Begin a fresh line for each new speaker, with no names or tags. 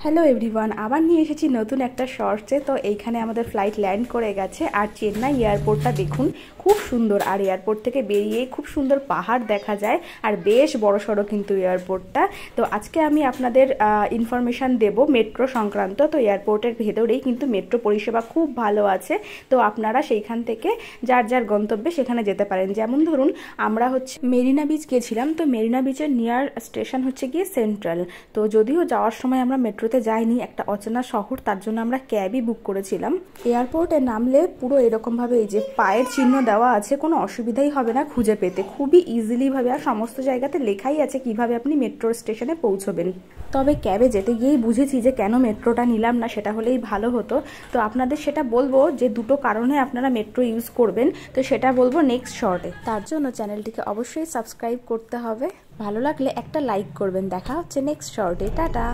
Hello everyone, আবার নিয়ে এসেছি নতুন একটা শর্টসে। তো এইখানে আমাদের ফ্লাইট ল্যান্ড করে গেছে আর চেন্নাই এয়ারপোর্টটা দেখুন, খুব সুন্দর। আর এয়ারপোর্ট থেকে বেরিয়ে খুব সুন্দর পাহাড় দেখা যায় আর বেশ বড়সড় কিন্তু এয়ারপোর্টটা। তো আজকে আমি আপনাদের ইনফরমেশান দেব মেট্রো সংক্রান্ত। তো এয়ারপোর্টের ভেতরেই কিন্তু মেট্রো পরিষেবা খুব ভালো আছে। তো আপনারা সেইখান থেকে যার যার গন্তব্যে সেখানে যেতে পারেন। যেমন ধরুন আমরা মেরিনা বিচ গেছিলাম, তো মেরিনা বিচের নিয়ার স্টেশন হচ্ছে গিয়ে সেন্ট্রাল। তো যদিও যাওয়ার সময় আমরা মেট্রোতে যাইনি, একটা অচেনা শহর, তার জন্য আমরা ক্যাবই বুক করেছিলাম। এয়ারপোর্টে নামলে পুরো এরকমভাবে এই যে পায়ের চিহ্ন দেওয়া আছে, কোনো অসুবিধাই হবে না খুঁজে পেতে, খুবই ইজিলি ভাবে। আর সমস্ত জায়গাতে লেখাই আছে কিভাবে আপনি মেট্রো স্টেশনে পৌঁছবেন। তবে ক্যাবে যেতে গিয়েই বুঝেছি যে কেন মেট্রোটা নিলাম না, সেটা হলেই ভালো হতো। তো আপনাদের সেটা বলবো যে দুটো কারণে আপনারা মেট্রো ইউজ করবেন, তো সেটা বলবো নেক্সট শর্টে। তার জন্য চ্যানেলটিকে অবশ্যই সাবস্ক্রাইব করতে হবে, ভালো লাগলে একটা লাইক করবেন। দেখা হচ্ছে নেক্সট শর্টে, টাটা।